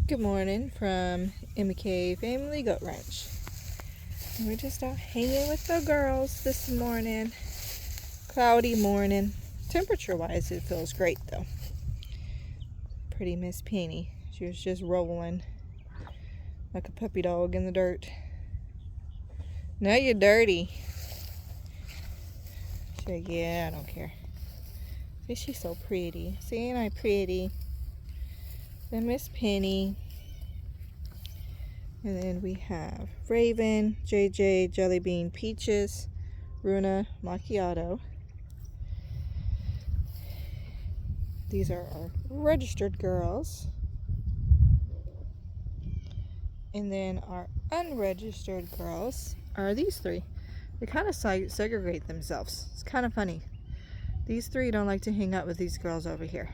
Good morning from McKay Family Goat Ranch. We're just out hanging with the girls this morning. Cloudy morning. Temperature wise, it feels great though. Pretty Miss Penny. She was just rolling like a puppy dog in the dirt. Now you're dirty. She's like, yeah, I don't care. See, she's so pretty. See, ain't I pretty? Then Miss Penny. And then we have Raven, JJ, Jellybean, Peaches, Runa, Macchiato. These are our registered girls. And then our unregistered girls are these three. They kind of segregate themselves. It's kind of funny. These three don't like to hang out with these girls over here.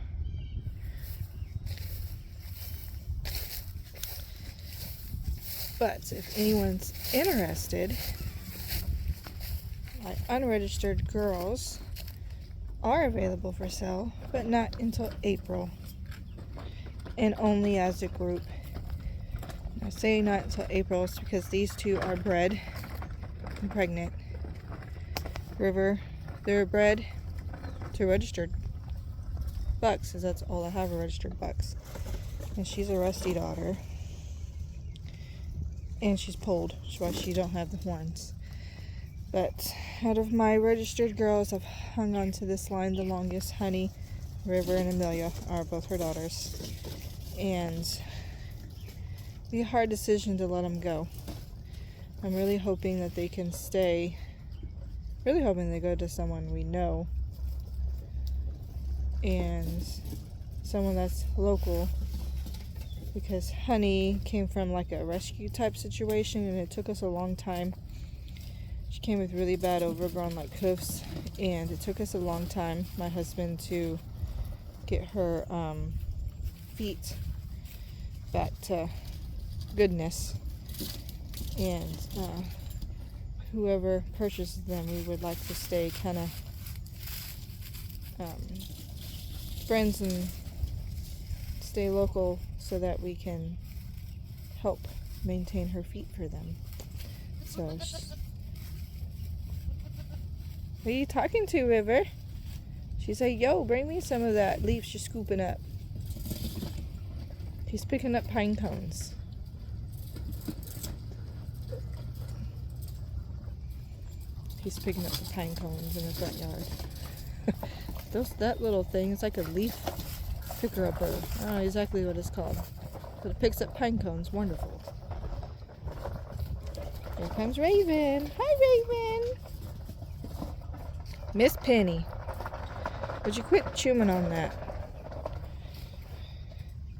But if anyone's interested, my unregistered girls are available for sale, but not until April, and only as a group. I say not until April is because these two are bred and pregnant. River, they're bred to registered bucks, because that's all I have are registered bucks. And she's a rusty daughter. And she's pulled, that's why she don't have the horns. But out of my registered girls, I've hung on to this line the longest. Honey, River, and Amelia are both her daughters. And it'd be a hard decision to let them go. I'm really hoping that they can stay. Really hoping they go to someone we know. And someone that's local. Because Honey came from like a rescue type situation, and it took us a long time. She came with really bad overgrown like hoofs, and it took us a long time, my husband, to get her feet back to goodness. And whoever purchases them, we would like to stay kind of friends and stay local, so that we can help maintain her feet for them. So, what are you talking to, River? She's like, yo, bring me some of that leaf she's scooping up. She's picking up pine cones. He's picking up the pine cones in the front yard. That little thing is like a leaf picker upper. I don't know exactly what it's called, but it picks up pine cones. Wonderful. Here comes Raven. Hi, Raven. Miss Penny, would you quit chewing on that?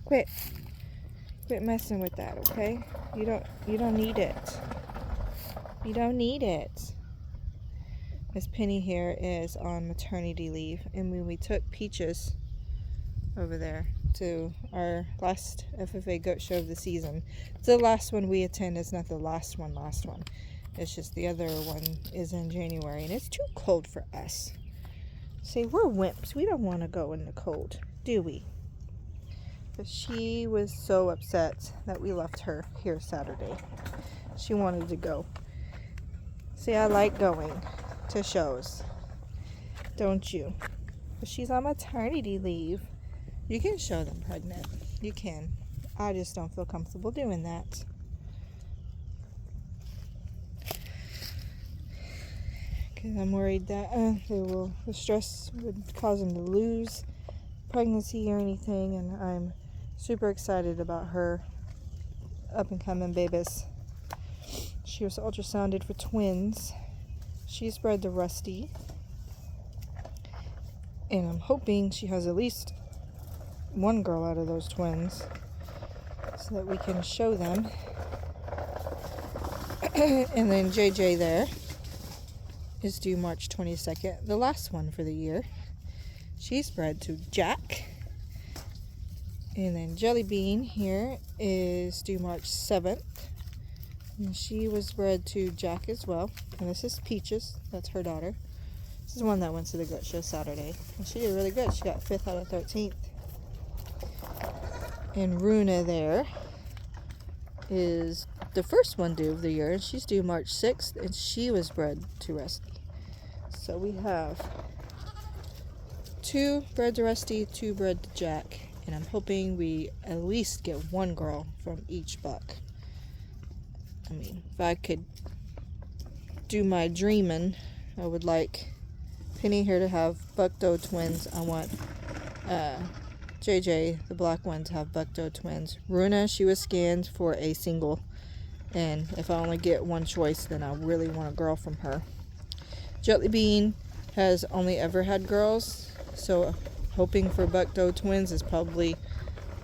Quit messing with that, okay? You don't need it. You don't need it. Miss Penny here is on maternity leave, and when we took Peaches over there to our last FFA goat show of the season. It's the last one we attend. It's not the last one. It's just the other one is in January, and it's too cold for us. See, we're wimps. We don't want to go in the cold, do we? But she was so upset that we left her here Saturday. She wanted to go. See, I like going to shows, don't you? But she's on maternity leave. You can show them pregnant. You can. I just don't feel comfortable doing that. Because I'm worried that the stress would cause them to lose pregnancy or anything. And I'm super excited about her up and coming babies. She was ultrasounded for twins. She's bred the Rusty. And I'm hoping she has at least one girl out of those twins, so that we can show them. And then JJ there is due March 22nd, the last one for the year. She's bred to Jack. And then Jellybean here is due March 7th, and she was bred to Jack as well. And this is Peaches, that's her daughter. This is the one that went to the goat show Saturday, and she did really good. She got 5th out of 13th. And Runa there is the first one due of the year, and she's due March 6th, and she was bred to Rusty. So we have 2 bred to Rusty, 2 bred to Jack, and I'm hoping we at least get 1 girl from each buck. I mean, if I could do my dreaming, I would like Penny here to have buck doe twins. I want JJ, the black one, to have buck doe twins. Runa, she was scanned for a single, and if I only get 1 choice, then I really want a girl from her. Jelly Bean has only ever had girls, so hoping for buck doe twins is probably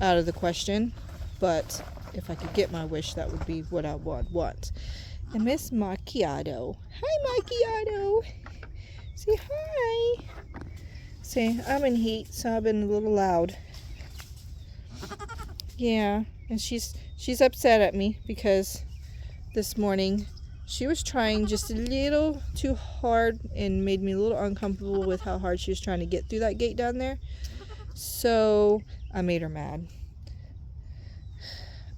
out of the question, but if I could get my wish, that would be what I would want. And Miss Macchiato. Hi, Macchiato. Say hi. See, I'm in heat, so I've been a little loud. Yeah, and she's upset at me because this morning she was trying just a little too hard and made me a little uncomfortable with how hard she was trying to get through that gate down there. So I made her mad.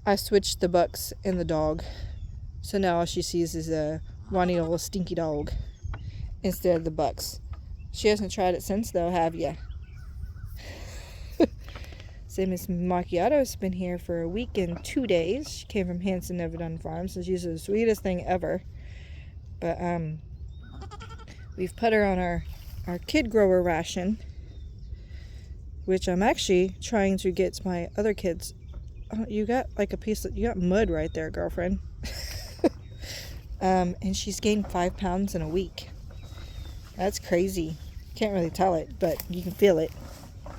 I switched the bucks and the dog. So now all she sees is a whiny old stinky dog instead of the bucks. She hasn't tried it since, though, have ya? So Miss Macchiato's been here for a week and 2 days. She came from Hanson Never Done Farm, so she's the sweetest thing ever. But we've put her on our kid grower ration, which I'm actually trying to get my other kids. Oh, you got like you got mud right there, girlfriend. And she's gained 5 pounds in a week. That's crazy. Can't really tell it, but you can feel it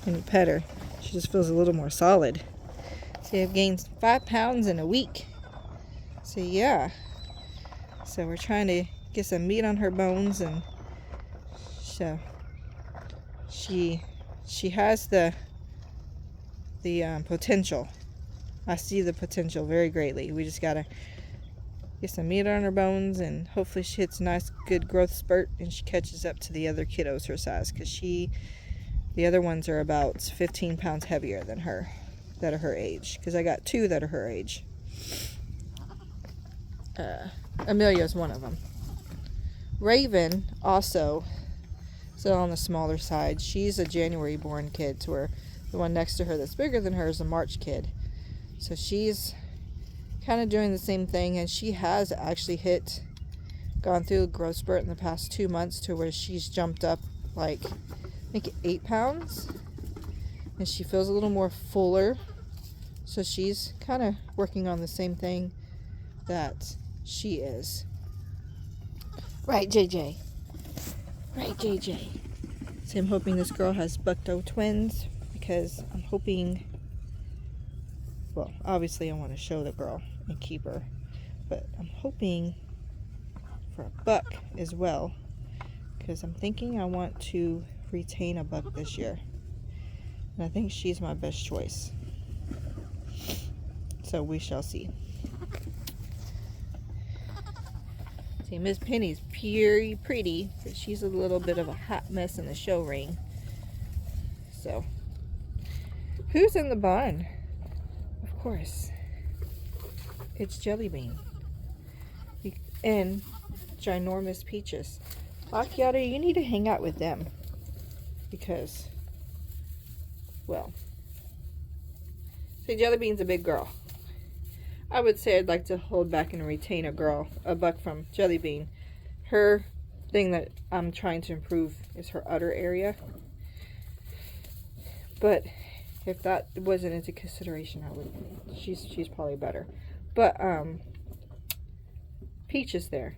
when you pet her. She just feels a little more solid. So I've gained 5 pounds in a week. So yeah. So we're trying to get some meat on her bones, and so she has the potential. I see the potential very greatly. We just gotta get some meat on her bones, and hopefully she hits a nice good growth spurt and she catches up to the other kiddos her size, because the other ones are about 15 pounds heavier than her, that are her age, because I got 2 that are her age. Amelia's one of them. Raven also still on the smaller side. She's a January born kid, to where the one next to her that's bigger than her is a March kid. So she's kind of doing the same thing, and she has actually gone through a growth spurt in the past 2 months, to where she's jumped up like I think 8 pounds, and she feels a little more fuller. So she's kind of working on the same thing that she is. Right, JJ? Right, JJ? So I'm hoping this girl has buck doe twins, because I'm hoping, well, obviously I want to show the girl and keep her, but I'm hoping for a buck as well, because I'm thinking I want to retain a buck this year, and I think she's my best choice. So we shall see. See, Miss Penny's pretty, but she's a little bit of a hot mess in the show ring. So who's in the barn? Of course, it's Jelly Bean and ginormous Peaches. Macchiato, you need to hang out with them, because, well, see, Jelly Bean's a big girl. I would say I'd like to hold back and retain a buck from Jelly Bean. Her thing that I'm trying to improve is her udder area. But if that wasn't into consideration, she's probably better. But Peach is there.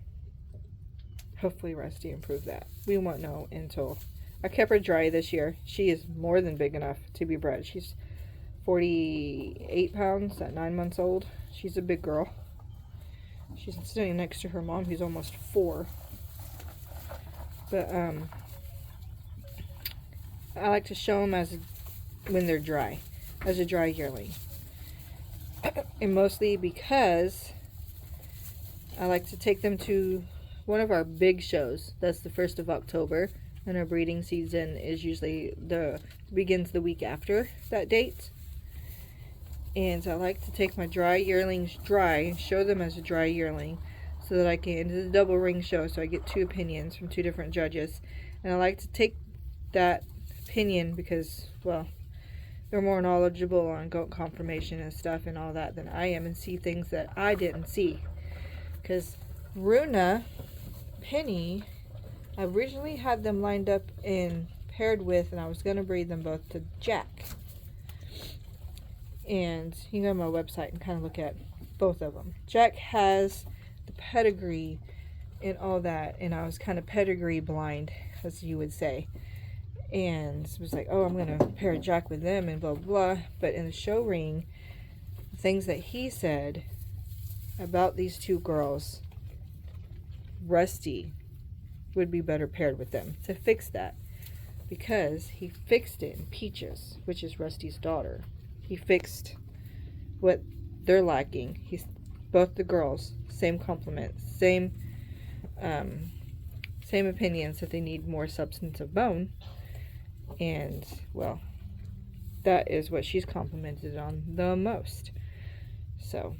Hopefully Rusty improved that. We won't know until I kept her dry this year. She is more than big enough to be bred. She's 48 pounds at 9 months old. She's a big girl. She's sitting next to her mom, who's almost 4. But I like to show them when they're dry, as a dry yearling. And mostly because I like to take them to one of our big shows. That's the 1st of October, and our breeding season is usually begins the week after that date. And I like to take my dry yearlings dry and show them as a dry yearling so that I can, this is a double ring show, so I get 2 opinions from 2 different judges. And I like to take that opinion because, well, they're more knowledgeable on goat conformation and stuff and all that than I am, and see things that I didn't see. Because Runa, Penny, I originally had them lined up and paired with, and I was going to breed them both to Jack. And you can go to my website and kind of look at both of them. Jack has the pedigree and all that, and I was kind of pedigree blind, as you would say, and it was like, oh, I'm gonna pair Jack with them and blah blah. But in the show ring, the things that he said about these 2 girls, Rusty would be better paired with them to fix that, because he fixed it in Peaches, which is Rusty's daughter. He fixed what they're lacking. He's both the girls, same compliments, same opinions, that they need more substance of bone. And, well, that is what she's complimented on the most. So,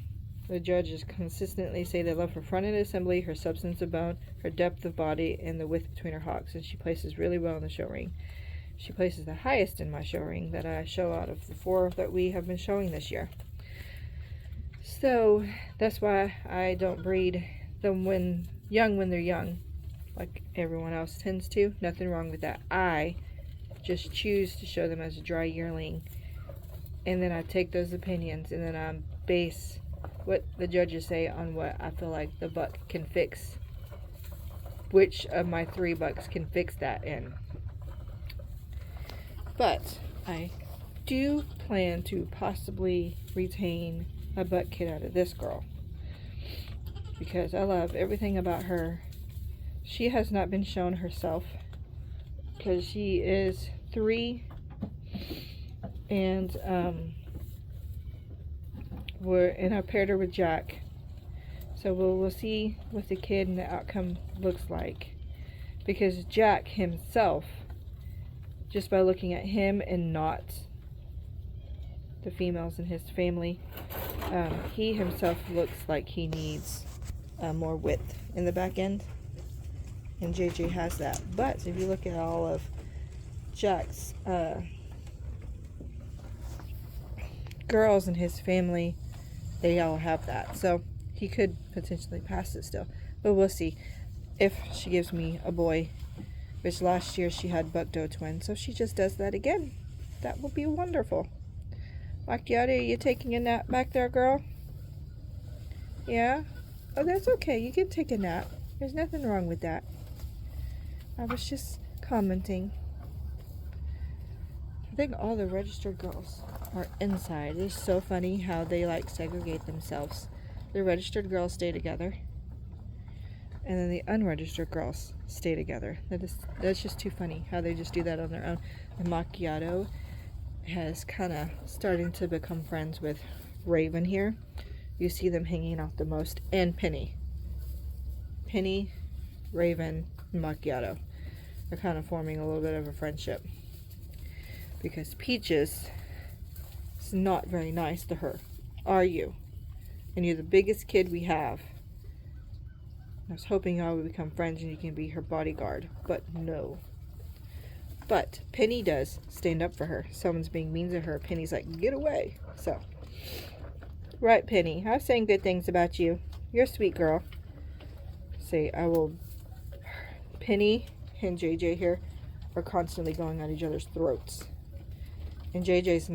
the judges consistently say they love her front-end assembly, her substance of bone, her depth of body, and the width between her hocks. And she places really well in the show ring. She places the highest in my show ring that I show out of the 4 that we have been showing this year. So, that's why I don't breed them when they're young, like everyone else tends to. Nothing wrong with that. I just choose to show them as a dry yearling, and then I take those opinions and then I base what the judges say on what I feel like the buck can fix, which of my 3 bucks can fix that in. But I do plan to possibly retain a buck kid out of this girl, because I love everything about her. She has not been shown herself because she is 3, and I paired her with Jack, so we'll see what the kid and the outcome looks like, because Jack himself, just by looking at him and not the females in his family, he himself looks like he needs more width in the back end, and JJ has that. But if you look at all of Jack's girls in his family, they all have that, so he could potentially pass it still, but we'll see. If she gives me a boy, which last year she had buck doe twins, so she just does that again, that will be wonderful. Macchiato, are you taking a nap back there, girl? Yeah? Oh, that's okay. You can take a nap. There's nothing wrong with that. I was just commenting. I think all the registered girls are inside. It's so funny how they like segregate themselves. The registered girls stay together, and then the unregistered girls stay together. That's just too funny how they just do that on their own. And Macchiato has kind of starting to become friends with Raven here. You see them hanging out the most, and Penny, Raven, and Macchiato are kind of forming a little bit of a friendship, because Peaches is not very nice to her. Are you? And you're the biggest kid we have. I was hoping y'all would become friends and you can be her bodyguard, but no. But Penny does stand up for her. Someone's being mean to her, Penny's like, get away. So, right, Penny, I was saying good things about you. You're a sweet girl. See, Penny and JJ here are constantly going at each other's throats, and JJ's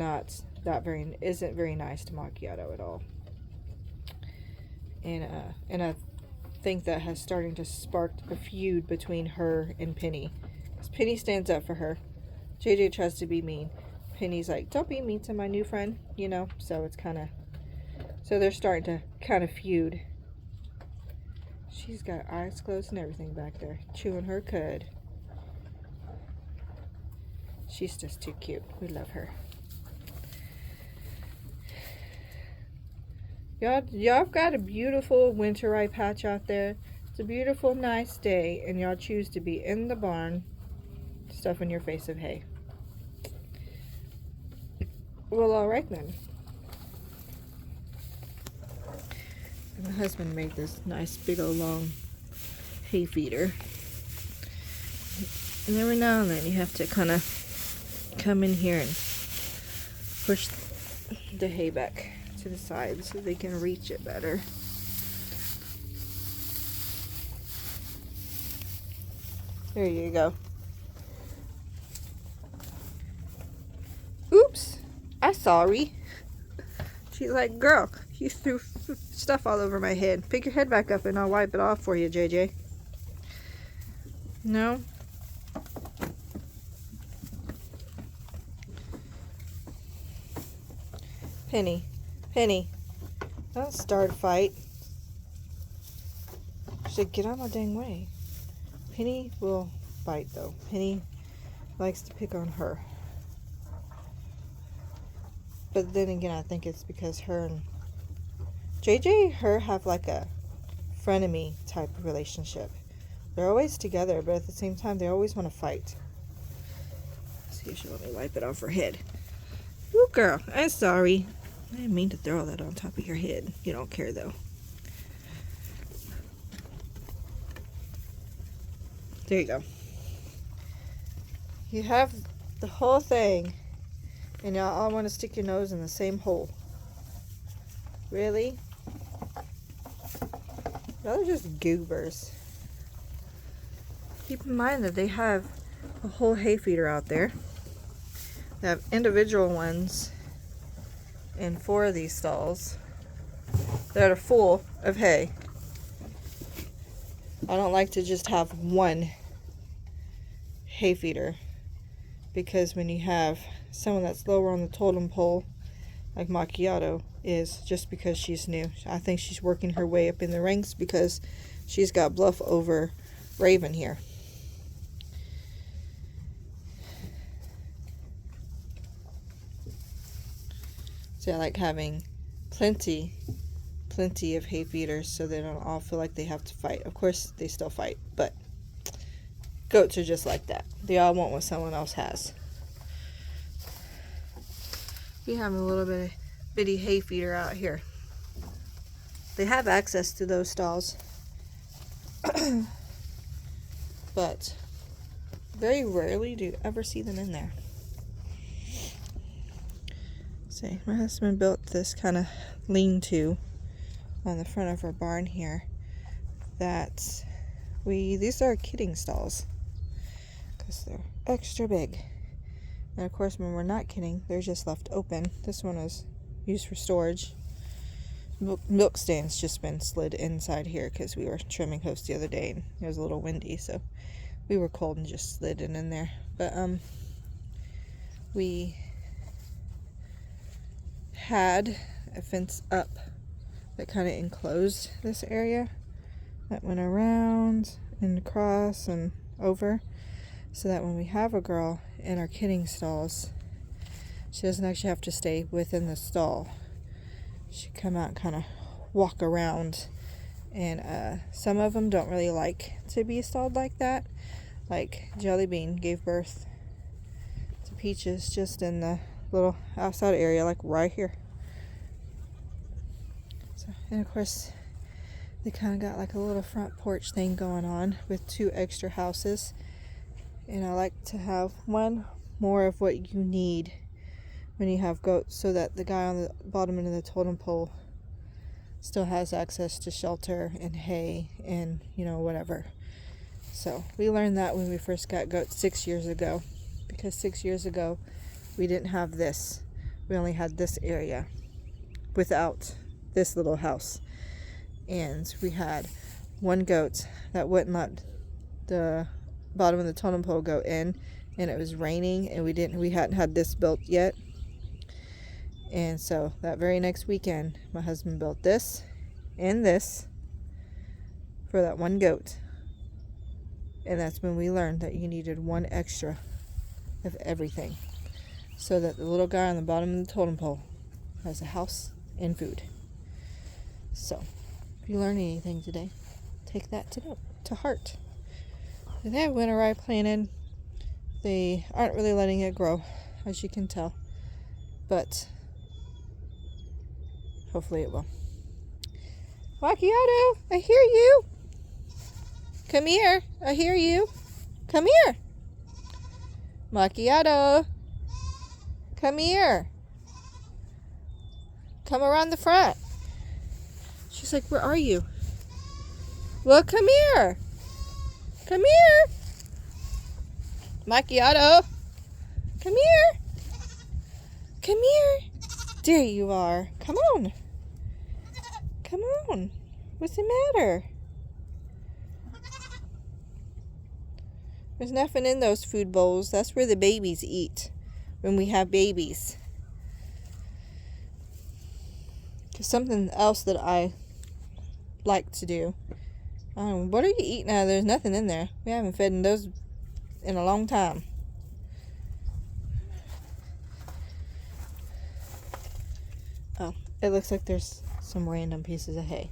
isn't very nice to Macchiato at all. And I think that has starting to spark a feud between her and Penny. Because Penny stands up for her. JJ tries to be mean. Penny's like, don't be mean to my new friend, you know? So it's kind of... So they're starting to kind of feud. She's got eyes closed and everything back there. Chewing her cud. She's just too cute. We love her. Y'all got a beautiful winter eye patch out there. It's a beautiful, nice day, and y'all choose to be in the barn stuffing your face of hay. Well, alright then. My husband made this nice big old long hay feeder. And every now and then you have to kind of come in here and push the hay back to the side so they can reach it better. There you go. Oops, I'm sorry. She's like, girl, you threw stuff all over my head. Pick your head back up and I'll wipe it off for you, JJ. No? Penny, don't start a fight. She said, get out of my dang way. Penny will bite though. Penny likes to pick on her. But then again, I think it's because her and JJ have like a frenemy type of relationship. They're always together, but at the same time, they always want to fight. Let's see if she'll let me wipe it off her head. Ooh, girl, I'm sorry. I didn't mean to throw that on top of your head. You don't care, though. There you go. You have the whole thing, and y'all all want to stick your nose in the same hole. Really? Y'all are just goobers. Keep in mind that they have a whole hay feeder out there. They have individual ones in 4 of these stalls that are full of hay. I don't like to just have one hay feeder, because when you have someone that's lower on the totem pole, like Macchiato is, just because she's new, I think she's working her way up in the ranks because she's got Bluff over Raven here. So I like having plenty of hay feeders so they don't all feel like they have to fight. Of course, they still fight, but goats are just like that. They all want what someone else has. We have a little bitty hay feeder out here. They have access to those stalls, but very rarely do you ever see them in there. See, my husband built this kind of lean-to on the front of our barn here. These are kidding stalls because they're extra big. And of course, when we're not kidding, they're just left open. This one is used for storage. Milk stand's just been slid inside here because we were trimming hosts the other day and it was a little windy, so we were cold and just slid it in there. But we had a fence up that kind of enclosed this area that went around and across and over, so that when we have a girl in our kidding stalls, she doesn't actually have to stay within the stall. She come out and kind of walk around, and some of them don't really like to be stalled like that. Like Jellybean gave birth to Peaches just in the little outside area, like right here. So, and of course, they kind of got like a little front porch thing going on with 2 extra houses. And I like to have one more of what you need when you have goats, so that the guy on the bottom end of the totem pole still has access to shelter and hay and, whatever. So we learned that when we first got goats 6 years ago, because 6 years ago we didn't have this. We only had this area without this little house. And we had one goat that wouldn't let the bottom of the totem pole go in, and it was raining, and we hadn't had this built yet. And so that very next weekend, my husband built this and this for that one goat. And that's when we learned that you needed one extra of everything, so that the little guy on the bottom of the totem pole has a house and food. So if you learn anything today, take that to heart. And they have winter rye planted. They aren't really letting it grow, as you can tell, but hopefully it will. Macchiato, I hear you. Come here. I hear you. Come here. Macchiato. Come here. Come around the front. She's like, where are you? Well, come here. Come here. Macchiato. Come here. Come here. There you are. Come on. Come on. What's the matter? There's nothing in those food bowls. That's where the babies eat when we have babies. Because something else that I like to do. What are you eating now? There's nothing in there. We haven't fed in those in a long time. Oh, it looks like there's some random pieces of hay.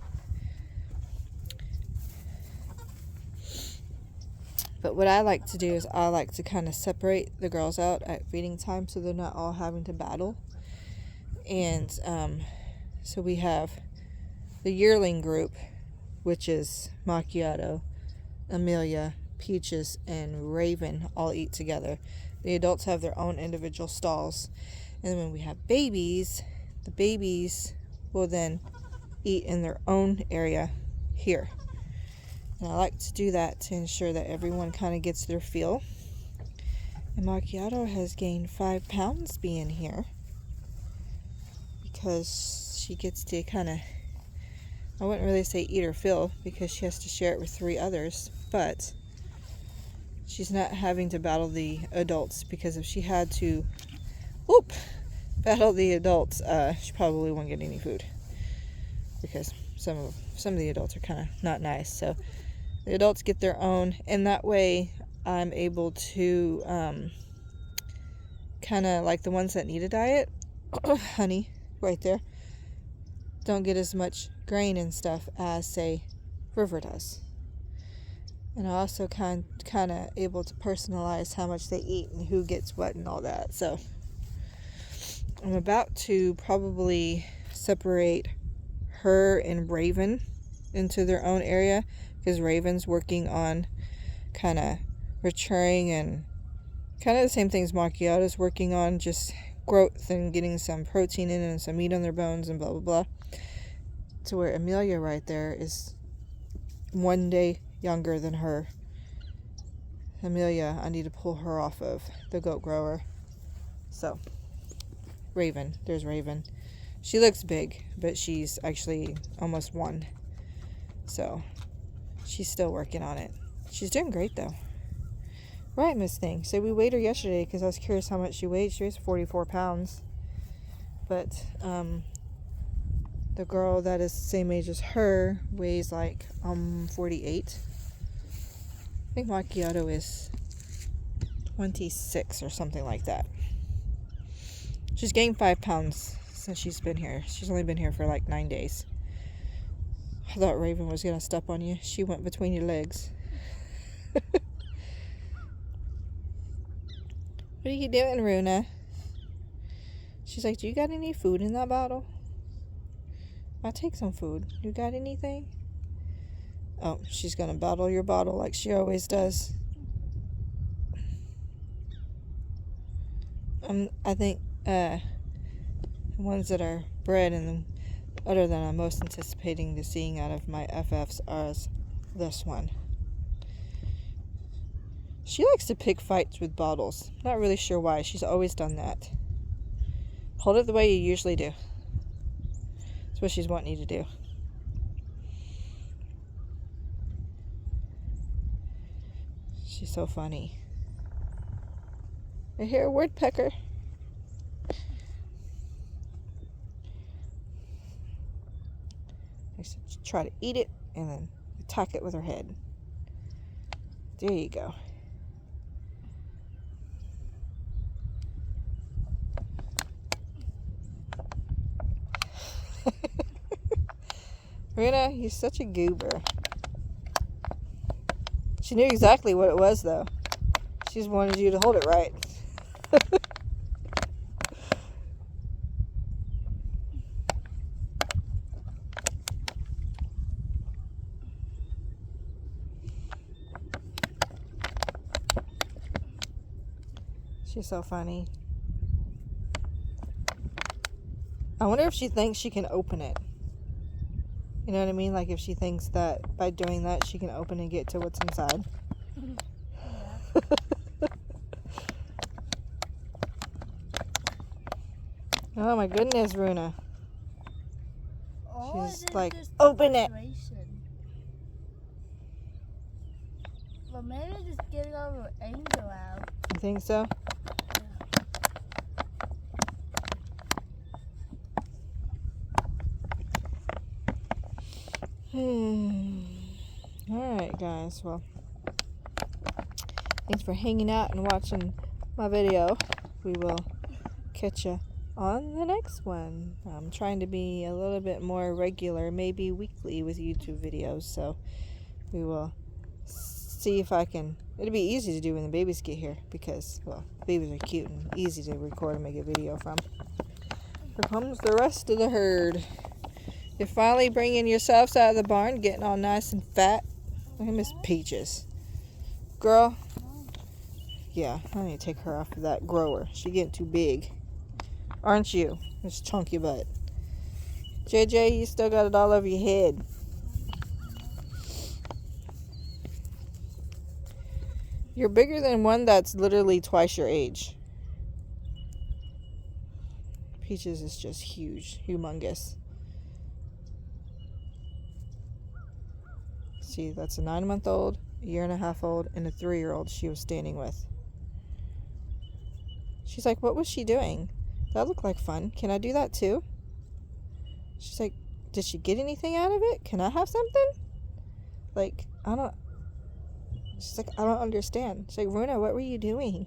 But what I like to do is I like to kind of separate the girls out at feeding time so they're not all having to battle. And so we have the yearling group, which is Macchiato, Amelia, Peaches, and Raven all eat together. The adults have their own individual stalls. And then when we have babies, the babies will then eat in their own area here. And I like to do that to ensure that everyone kind of gets their feel. And Macchiato has gained 5 pounds being here because she gets to kind of, I wouldn't really say eat her fill because she has to share it with 3 others, but she's not having to battle the adults, because if she had to battle the adults, she probably won't get any food because some of the adults are kind of not nice. So the adults get their own, and that way I'm able to kind of like the ones that need a diet, honey, right there, don't get as much grain and stuff as, say, River does. And I also kind of able to personalize how much they eat and who gets what and all that. So I'm about to probably separate her and Raven into their own area, because Raven's working on kind of maturing and kind of the same things Macchiato's working on, just growth and getting some protein in and some meat on their bones and blah blah blah. To where Amelia right there is 1 day younger than her. Amelia, I need to pull her off of the goat grower. So Raven, there's Raven. She looks big, but she's actually almost 1. So she's still working on it. She's doing great though. Right, Miss Thing. So we weighed her yesterday because I was curious how much she weighed. She weighs 44 pounds. But the girl that is the same age as her weighs like 48. I think Macchiato is 26 or something like that. She's gained 5 pounds since she's been here. She's only been here for like 9 days. I thought Raven was gonna step on you. She went between your legs. What are you doing, Runa? She's like, do you got any food in that bottle? I'll take some food. You got anything? Oh, she's gonna bottle your bottle like she always does. I think the ones that are bred and the other than I'm most anticipating to seeing out of my FFs is this one. She likes to pick fights with bottles. Not really sure why. She's always done that. Hold it the way you usually do. That's what she's wanting you to do. She's so funny. I hear a woodpecker. I should try to eat it and then attack it with her head. There you go. Runa, you're such a goober. She knew exactly what it was, though. She just wanted you to hold it right. She's so funny. I wonder if she thinks she can open it. You know what I mean? Like if she thinks that by doing that she can open and get to what's inside. Yeah. Oh my goodness, Runa. Or She's is it like, just open it. frustration? Well, maybe just getting over anger out. You think so? Alright guys, well, thanks for hanging out and watching my video. We will catch you on the next one. I'm trying to be a little bit more regular, maybe weekly with YouTube videos, so we will see if I can. It'll be easy to do when the babies get here because, well, babies are cute and easy to record and make a video from. Here comes the rest of the herd. You're finally bringing yourselves out of the barn, getting all nice and fat. Look at Miss Peaches. Girl. Yeah, I need to take her off of that grower. She's getting too big. Aren't you? This chunky butt. JJ, you still got it all over your head. You're bigger than one that's literally twice your age. Peaches is just huge. Humongous. See, that's a 9-month-old, a 1.5-year-old, and a 3-year-old she was standing with. She's like, what was she doing? That looked like fun. Can I do that too? She's like, did she get anything out of it? Can I have something? Like, she's like, I don't understand. She's like, Runa, what were you doing?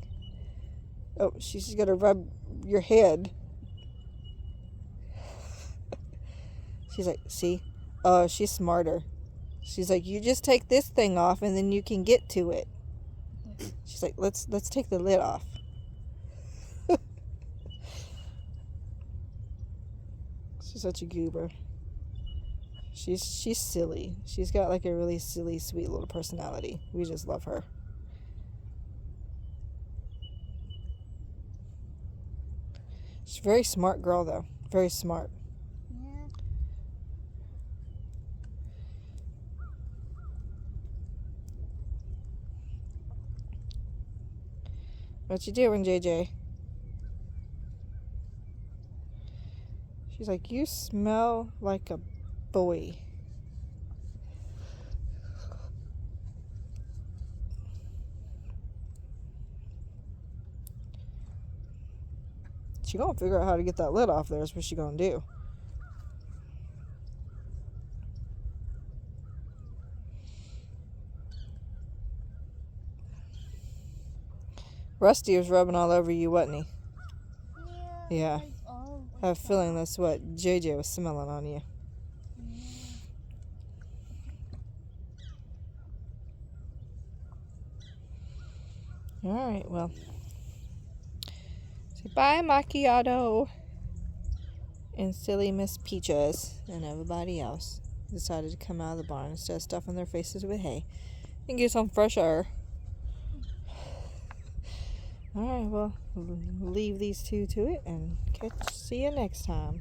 Oh, she's gonna rub your head. She's like, see? Oh, she's smarter. She's like, you just take this thing off and then you can get to it. She's like, let's take the lid off. She's such a goober. She's silly. She's got like a really silly, sweet little personality. We just love her. She's a very smart girl though. Very smart. What you doing, JJ? She's like, you smell like a boy. She gonna figure out how to get that lid off there is what she gonna do. Rusty was rubbing all over you, wasn't he? Yeah. I have a feeling that's what JJ was smelling on you. Alright, well. Say bye, Macchiato. And silly Miss Peaches and everybody else decided to come out of the barn instead of stuffing their faces with hay and get some fresh air. Alright, well, we'll leave these two to it and see you next time.